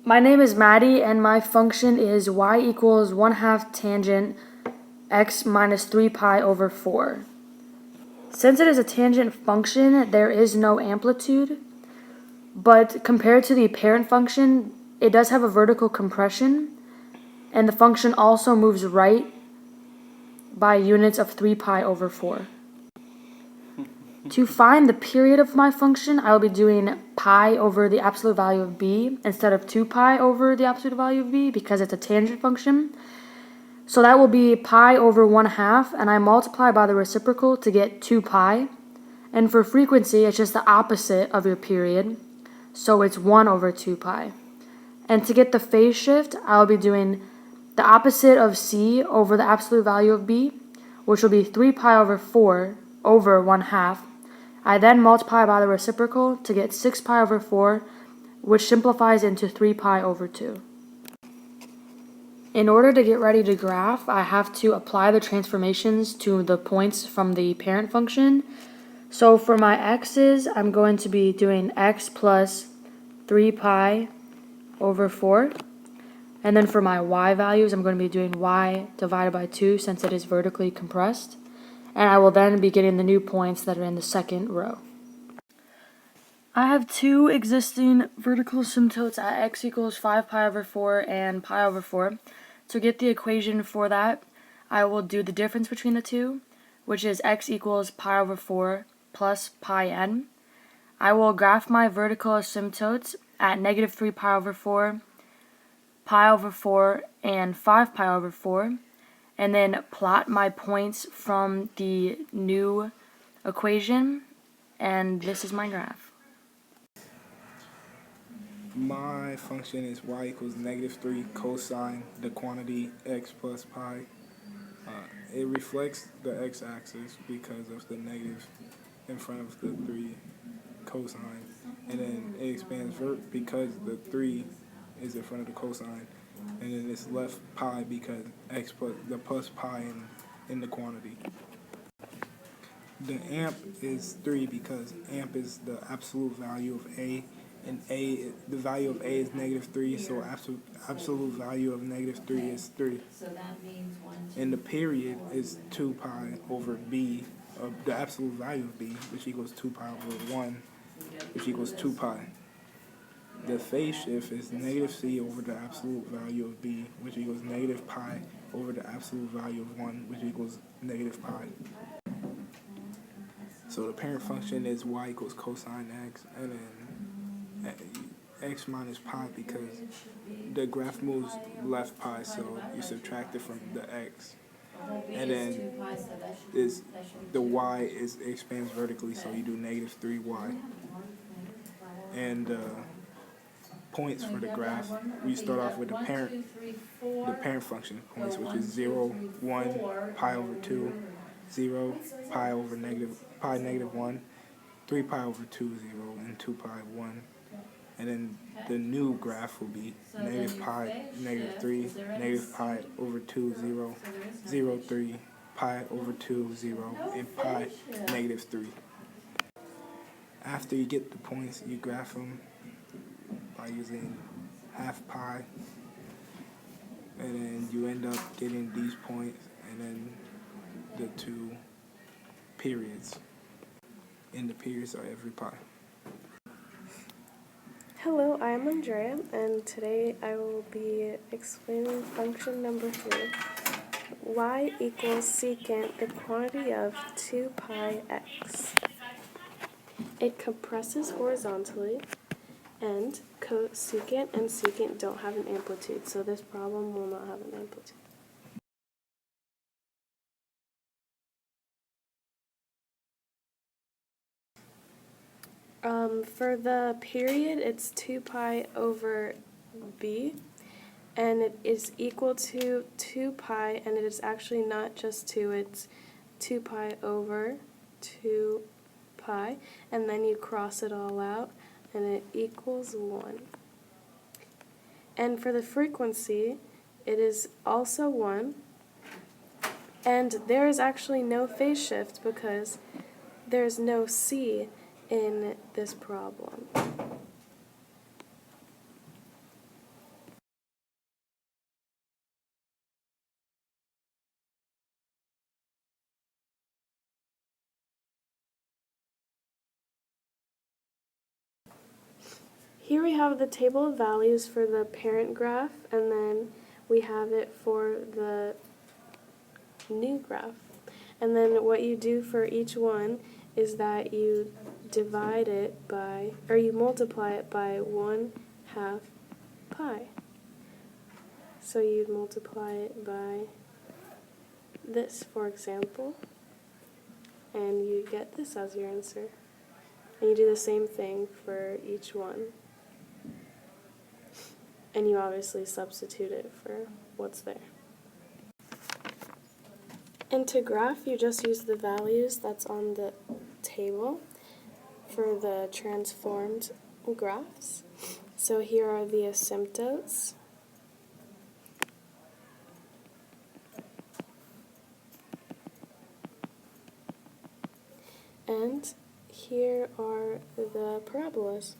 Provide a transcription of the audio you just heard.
My name is Maddie, and my function is y equals 1/2 tangent x minus 3 pi over 4. Since it is a tangent function, there is no amplitude, but compared to the parent function, it does have a vertical compression, and the function also moves right by units of 3 pi over 4. To find the period of my function, I will be doing pi over the absolute value of b instead of 2 pi over the absolute value of b because it's a tangent function. So that will be pi over 1/2, and I multiply by the reciprocal to get 2 pi. And for frequency, it's just the opposite of your period, so it's 1 over 2 pi. And to get the phase shift, I'll be doing the opposite of c over the absolute value of b, which will be 3 pi over 4 over 1/2. I then multiply by the reciprocal to get 6 pi over 4, which simplifies into 3 pi over 2. In order to get ready to graph, I have to apply the transformations to the points from the parent function. So for my x's, I'm going to be doing x plus 3 pi over 4. And then for my y values, I'm going to be doing y divided by 2 since it is vertically compressed. And I will then be getting the new points that are in the second row. I have two existing vertical asymptotes at x equals 5 pi over 4 and pi over 4. To get the equation for that, I will do the difference between the two, which is x equals pi over 4 plus pi n. I will graph my vertical asymptotes at negative 3 pi over 4, pi over 4, and 5 pi over 4. And then plot my points from the new equation, and this is my graph. My function is y equals negative 3 cosine the quantity x plus pi. It reflects the x-axis because of the negative in front of the 3 cosine, and then it expands vert because the 3 is in front of the cosine, and then it's left pi because x plus the plus pi in the quantity. The amp is 3 because amp is the absolute value of a, and the value of a is negative 3, so absolute value of negative 3 is 3. So that means 1, 2. And the period is 2 pi over b, the absolute value of b, which equals 2 pi over 1, which equals 2 pi. The phase shift is negative c over the absolute value of b, which equals negative pi over the absolute value of 1, which equals negative pi. So the parent function is y equals cosine x, and then x minus pi because the graph moves left pi, so you subtract it from the x. And then the y expands vertically, so you do negative 3y. And points for the graph, we start off with the parent function points, which is 0, 1, pi over 2, 0, pi over negative 1, 3 pi over 2, 0, and 2 pi 1. And then the new graph will be negative pi, negative 3, negative pi over 2, 0, 0, 3, pi over 2, 0, and pi negative 3. After you get the points, you graph them by using half pi, and then you end up getting these points and then the two periods, and the periods are every pi. Hello, I am Andrea, and today I will be explaining function number 3. Y equals secant the quantity of 2 pi x. It compresses horizontally, and cosecant and secant don't have an amplitude, so this problem will not have an amplitude. For the period, it's 2 pi over b, and it is equal to 2 pi, and it is actually not just 2, it's 2 pi over 2 pi, and then you cross it all out, and it equals 1. And for the frequency, it is also 1, and there is actually no phase shift because there's no c in this problem. Here we have the table of values for the parent graph, and then we have it for the new graph. And then what you do for each one is that you divide it by, or you multiply it by 1/2 pi. So you'd multiply it by this, for example, and you get this as your answer. And you do the same thing for each one. And you obviously substitute it for what's there. And to graph, you just use the values that's on the table for the transformed graphs. So here are the asymptotes. And here are the parabolas.